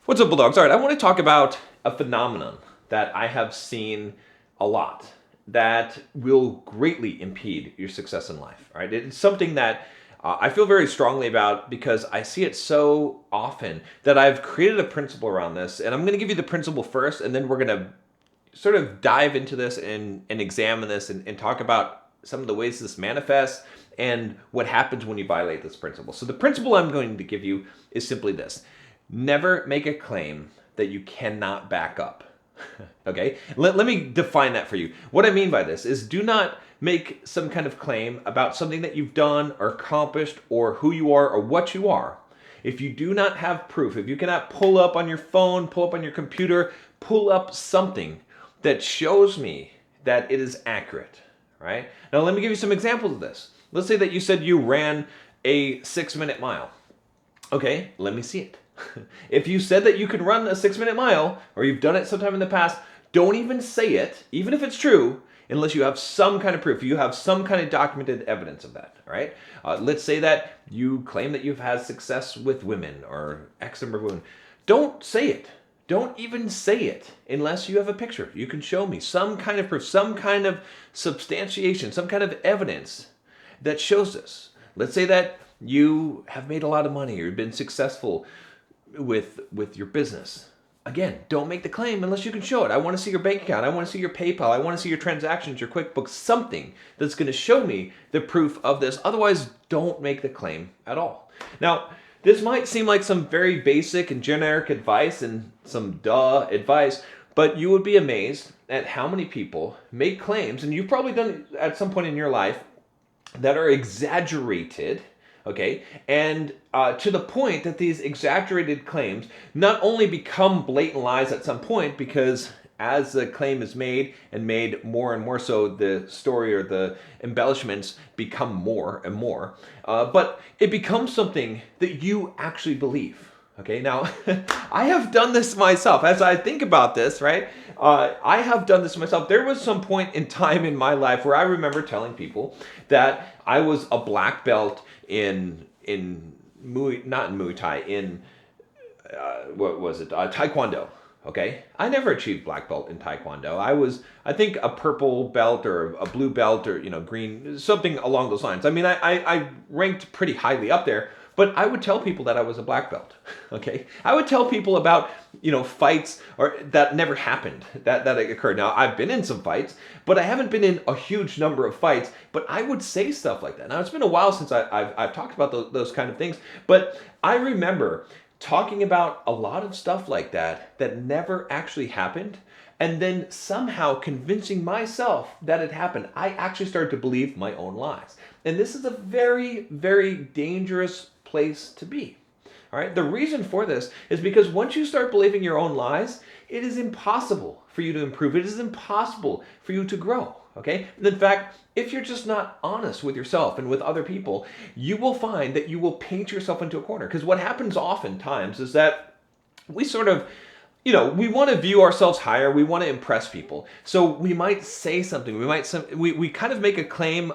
What's up, Bulldogs? All right, I want to talk about a phenomenon that I have seen a lot that will greatly impede your success in life. All right, it's something that I feel very strongly about because I see it so often that I've created a principle around this, and I'm going to give you the principle first, and then we're going to sort of dive into this and examine this and talk about some of the ways this manifests and what happens when you violate this principle. So the principle I'm going to give you is simply this: never make a claim that you cannot back up. Okay? Let me define that for you. What I mean by this is do not make some kind of claim about something that you've done or accomplished or who you are or what you are. If you do not have proof, if you cannot pull up on your phone, pull up on your computer, pull up something that shows me that it is accurate, right? Now let me give you some examples of this. Let's say that you said you ran a 6-minute mile. Okay, let me see it. If you said that you could run a 6-minute mile, or you've done it sometime in the past, don't even say it, even if it's true, unless you have some kind of proof. You have some kind of documented evidence of that, all right? Let's say that you claim that you've had success with women or X number of women. Don't say it. Don't even say it unless you have a picture. You can show me some kind of proof, some kind of substantiation, some kind of evidence that shows this. Let's say that you have made a lot of money or you've been successful with your business. Again, don't make the claim unless you can show it. I want to see your bank account. I want to see your PayPal. I want to see your transactions, your QuickBooks, something that's going to show me the proof of this. Otherwise, don't make the claim at all. Now, this might seem like some very basic and generic advice and some duh advice, but you would be amazed at how many people make claims, and you've probably done it at some point in your life, that are exaggerated, okay, and to the point that these exaggerated claims not only become blatant lies at some point, because as the claim is made and made more and more so, the story or the embellishments become more and more, but it becomes something that you actually believe. Okay, now I have done this myself. As I think about this, right, I have done this myself. There was some point in time in my life where I remember telling people that I was a black belt in not in Muay Thai, in what was it, Taekwondo. Okay, I never achieved black belt in Taekwondo. I was, I think, a purple belt or a blue belt or green, something along those lines. I mean, I ranked pretty highly up there. But I would tell people that I was a black belt, okay? I would tell people about, fights or that never happened, that occurred. Now, I've been in some fights, but I haven't been in a huge number of fights, but I would say stuff like that. Now, it's been a while since I've talked about those kind of things, but I remember talking about a lot of stuff like that that never actually happened, and then somehow convincing myself that it happened. I actually started to believe my own lies. And this is a very, very dangerous place to be. All right. The reason for this is because once you start believing your own lies, it is impossible for you to improve. It is impossible for you to grow. Okay. And in fact, if you're just not honest with yourself and with other people, you will find that you will paint yourself into a corner. Because what happens oftentimes is that we sort of, we want to view ourselves higher. We want to impress people. So we might say something. We kind of make a claim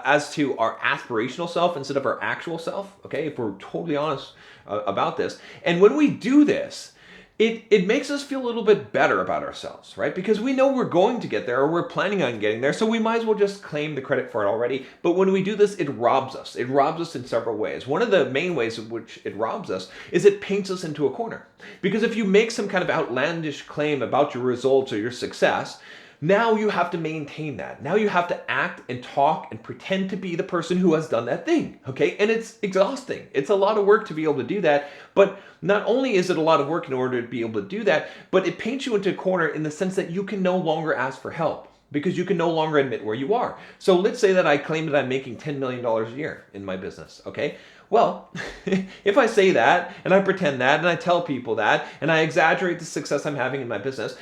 as to our aspirational self instead of our actual self, okay, if we're totally honest about this. And when we do this, it makes us feel a little bit better about ourselves, right? Because we know we're going to get there, or we're planning on getting there, so we might as well just claim the credit for it already. But when we do this, it robs us. It robs us in several ways. One of the main ways in which it robs us is it paints us into a corner. Because if you make some kind of outlandish claim about your results or your success, now you have to maintain that. Now you have to act and talk and pretend to be the person who has done that thing, okay? And it's exhausting. It's a lot of work to be able to do that. But not only is it a lot of work in order to be able to do that, but it paints you into a corner in the sense that you can no longer ask for help because you can no longer admit where you are. So let's say that I claim that I'm making $10 million a year in my business, okay? Well, if I say that and I pretend that and I tell people that and I exaggerate the success I'm having in my business,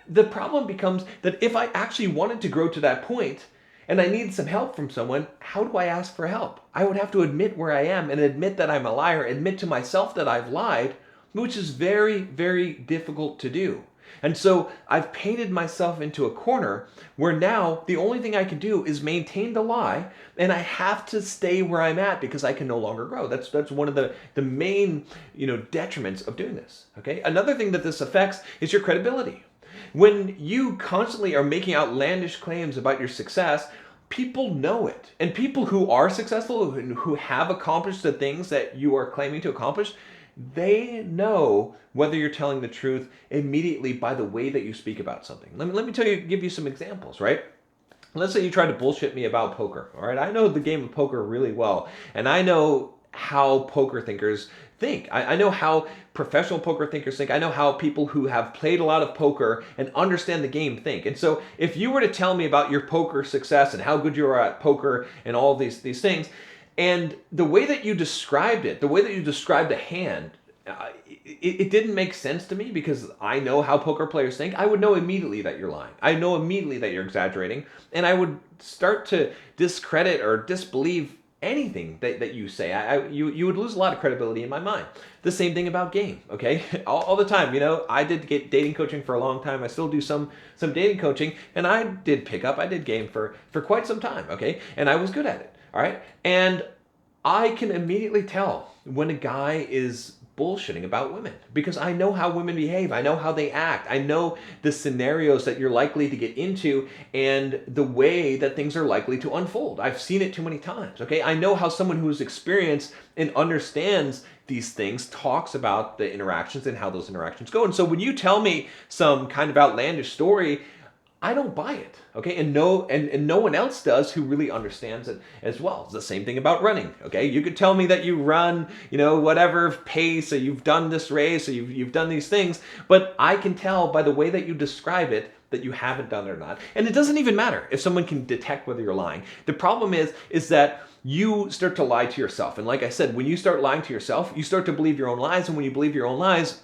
the problem becomes that if I actually wanted to grow to that point and I need some help from someone, how do I ask for help? I would have to admit where I am and admit that I'm a liar, admit to myself that I've lied, which is very, very difficult to do. And so I've painted myself into a corner where now the only thing I can do is maintain the lie, and I have to stay where I'm at because I can no longer grow. That's one of the main, detriments of doing this. Okay? Another thing that this affects is your credibility. When you constantly are making outlandish claims about your success, people know it. And people who are successful, who have accomplished the things that you are claiming to accomplish, they know whether you're telling the truth immediately by the way that you speak about something. Let me give you some examples, right? Let's say you try to bullshit me about poker, all right? I know the game of poker really well, and I know how poker thinkers think. I know how professional poker thinkers think. I know how people who have played a lot of poker and understand the game think. And so if you were to tell me about your poker success and how good you are at poker and all these things, and the way that you described it, the way that you described a hand, it didn't make sense to me because I know how poker players think. I would know immediately that you're lying. I know immediately that you're exaggerating. And I would start to discredit or disbelieve anything that you say. You would lose a lot of credibility in my mind. The same thing about game, okay? All the time, I did get dating coaching for a long time. I still do some dating coaching, and I did pickup. I did game for quite some time, okay? And I was good at it, all right? And I can immediately tell when a guy is bullshitting about women because I know how women behave. I know how they act. I know the scenarios that you're likely to get into and the way that things are likely to unfold. I've seen it too many times, okay? I know how someone who's experienced and understands these things talks about the interactions and how those interactions go. And so when you tell me some kind of outlandish story, I don't buy it, okay? And no one else does who really understands it as well. It's the same thing about running, okay? You could tell me that you run, whatever pace, or you've done this race, or you've done these things, but I can tell by the way that you describe it that you haven't done it or not. And it doesn't even matter if someone can detect whether you're lying. The problem is that you start to lie to yourself. And like I said, when you start lying to yourself, you start to believe your own lies, and when you believe your own lies,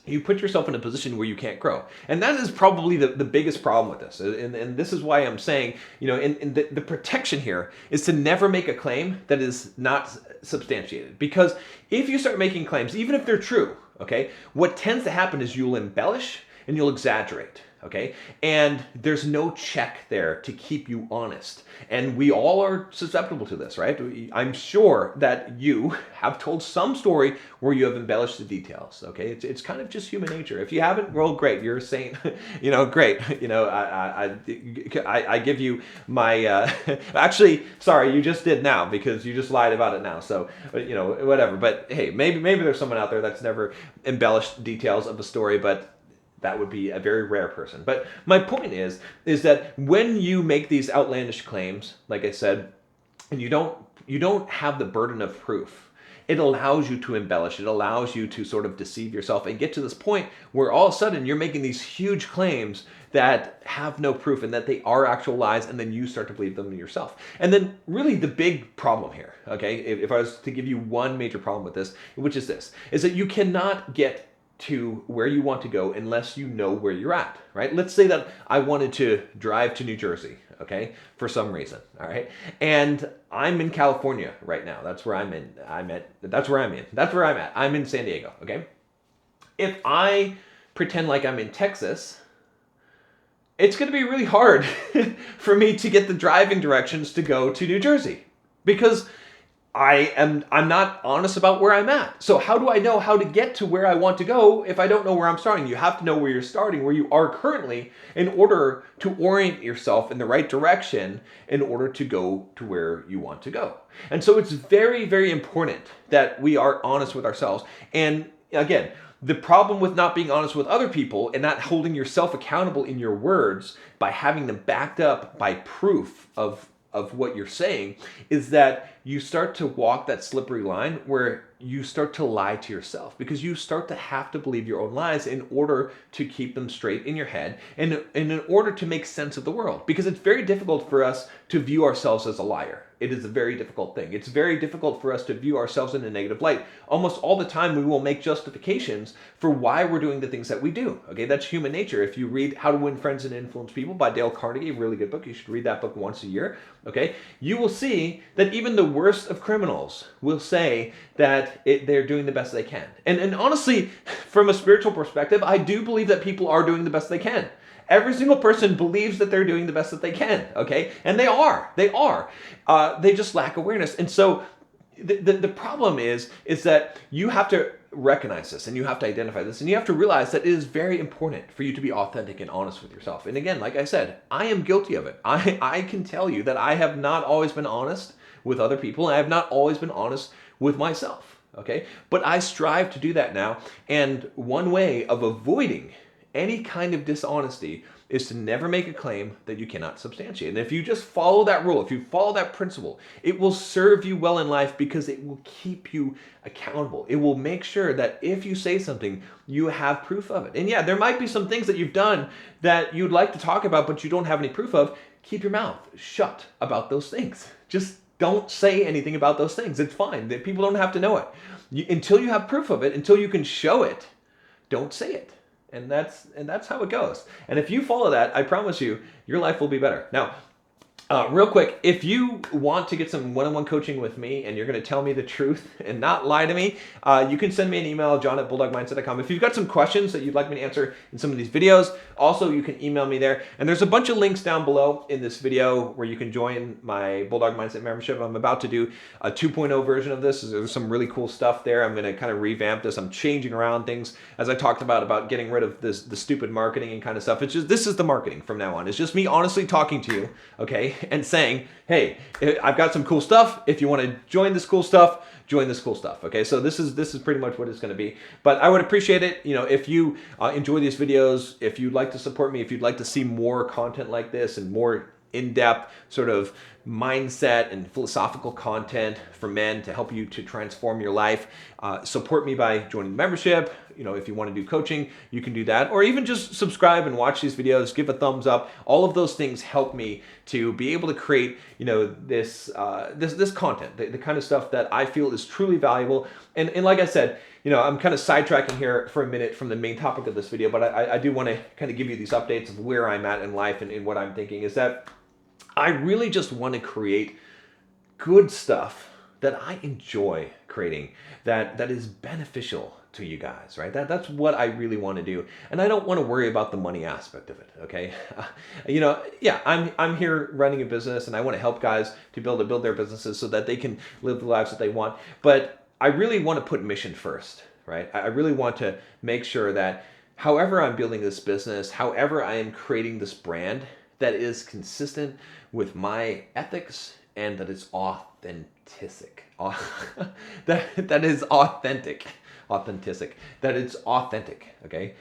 you put yourself in a position where you can't grow. And that is probably the biggest problem with this. And this is why I'm saying, the protection here is to never make a claim that is not substantiated. Because if you start making claims, even if they're true, okay, what tends to happen is you'll embellish and you'll exaggerate. Okay, and there's no check there to keep you honest. And we all are susceptible to this, right? I'm sure that you have told some story where you have embellished the details. Okay, it's kind of just human nature. If you haven't, well, great, you're a saint. Great. I give you my. Actually, sorry, you just did now because you just lied about it now. So whatever. But hey, maybe there's someone out there that's never embellished details of a story, but that would be a very rare person. But my point is that when you make these outlandish claims, like I said, and you don't have the burden of proof, it allows you to embellish. It allows you to sort of deceive yourself and get to this point where all of a sudden you're making these huge claims that have no proof and that they are actual lies, and then you start to believe them yourself. And then really the big problem here, okay, if I was to give you one major problem with this, which is this, is that you cannot get to where you want to go unless you know where you're at, right? Let's say that I wanted to drive to New Jersey, okay, for some reason, all right? And I'm in California right now. That's where I'm in. That's where I'm at. I'm in San Diego, okay? If I pretend like I'm in Texas, it's going to be really hard for me to get the driving directions to go to New Jersey because I'm not honest about where I'm at. So how do I know how to get to where I want to go if I don't know where I'm starting? You have to know where you're starting, where you are currently, in order to orient yourself in the right direction in order to go to where you want to go. And so it's very, very important that we are honest with ourselves. And again, the problem with not being honest with other people and not holding yourself accountable in your words by having them backed up by proof of what you're saying is that you start to walk that slippery line where you start to lie to yourself because you start to have to believe your own lies in order to keep them straight in your head and in order to make sense of the world, because it's very difficult for us to view ourselves as a liar. It is a very difficult thing. It's very difficult for us to view ourselves in a negative light. Almost all the time we will make justifications for why we're doing the things that we do. Okay, that's human nature. If you read How to Win Friends and Influence People by Dale Carnegie, a really good book, you should read that book once a year. Okay, you will see that even the worst of criminals will say that they're doing the best they can. And honestly, from a spiritual perspective, I do believe that people are doing the best they can. Every single person believes that they're doing the best that they can, okay? And they are. They just lack awareness. And so the problem is that you have to recognize this, and you have to identify this, and you have to realize that it is very important for you to be authentic and honest with yourself. And again, like I said, I am guilty of it. I can tell you that I have not always been honest with other people, and I have not always been honest with myself, okay? But I strive to do that now, and one way of avoiding any kind of dishonesty is to never make a claim that you cannot substantiate. And if you just follow that rule, if you follow that principle, it will serve you well in life because it will keep you accountable. It will make sure that if you say something, you have proof of it. And yeah, there might be some things that you've done that you'd like to talk about, but you don't have any proof of. Keep your mouth shut about those things. Just don't say anything about those things. It's fine. People don't have to know it. Until you have proof of it, until you can show it, don't say it. And that's how it goes. And if you follow that, I promise you, your life will be better. Now, real quick, if you want to get some one-on-one coaching with me and you're going to tell me the truth and not lie to me, you can send me an email, john@bulldogmindset.com. If you've got some questions that you'd like me to answer in some of these videos, also you can email me there. And there's a bunch of links down below in this video where you can join my Bulldog Mindset membership. I'm about to do a 2.0 version of this. There's some really cool stuff there. I'm going to kind of revamp this. I'm changing around things, as I talked about getting rid of the stupid marketing and kind of stuff. It's just, this is the marketing from now on. It's just me honestly talking to you, okay? And saying, hey, I've got some cool stuff. If you want to join this cool stuff, join this cool stuff. Okay, so this is pretty much what it's going to be. But I would appreciate it, if you enjoy these videos, if you'd like to support me, if you'd like to see more content like this and more in-depth sort of mindset and philosophical content for men to help you to transform your life, support me by joining the membership. If you want to do coaching, you can do that, or even just subscribe and watch these videos, give a thumbs up. All of those things help me to be able to create, this content, the kind of stuff that I feel is truly valuable. And like I said, I'm kind of sidetracking here for a minute from the main topic of this video, but I do want to kind of give you these updates of where I'm at in life and what I'm thinking is that I really just want to create good stuff that I enjoy creating, that is beneficial to you guys, right? That's what I really want to do. And I don't want to worry about the money aspect of it, okay? Yeah, I'm here running a business and I want to help guys to build their businesses so that they can live the lives that they want. But I really want to put mission first, right? I really want to make sure that however I'm building this business, however I am creating this brand, that is consistent with my ethics and that is authentic. That is authentic. That it's authentic, okay?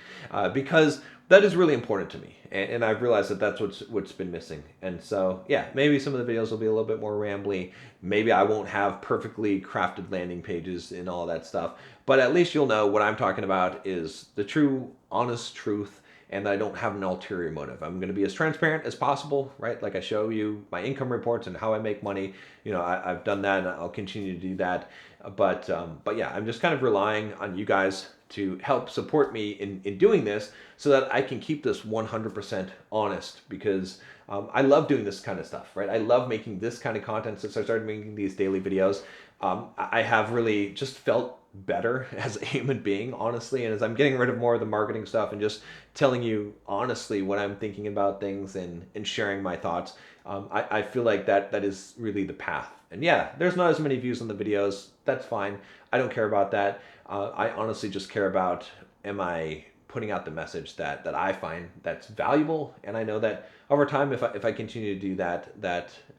Because that is really important to me, and I've realized that that's what's been missing. And so, yeah, maybe some of the videos will be a little bit more rambly. Maybe I won't have perfectly crafted landing pages and all that stuff, but at least you'll know what I'm talking about is the true, honest truth, and I don't have an ulterior motive. I'm going to be as transparent as possible, right? Like I show you my income reports and how I make money. I've done that and I'll continue to do that. But yeah, I'm just kind of relying on you guys to help support me in doing this so that I can keep this 100% honest because I love doing this kind of stuff, right? I love making this kind of content since I started making these daily videos. I have really just felt better as a human being, honestly, and as I'm getting rid of more of the marketing stuff and just telling you honestly what I'm thinking about things and sharing my thoughts, I feel like that is really the path. And yeah, there's not as many views on the videos. That's fine. I don't care about that. I honestly just care about, am I putting out the message that I find that's valuable? And I know that over time, if I continue to do that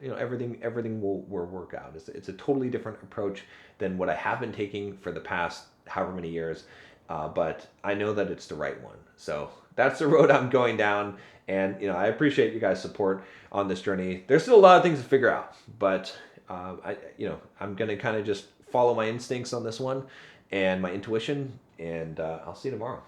everything will work out. It's a totally different approach than what I have been taking for the past however many years, but I know that it's the right one. So that's the road I'm going down, and I appreciate you guys' support on this journey. There's still a lot of things to figure out, but I'm gonna kind of just follow my instincts on this one and my intuition, and I'll see you tomorrow.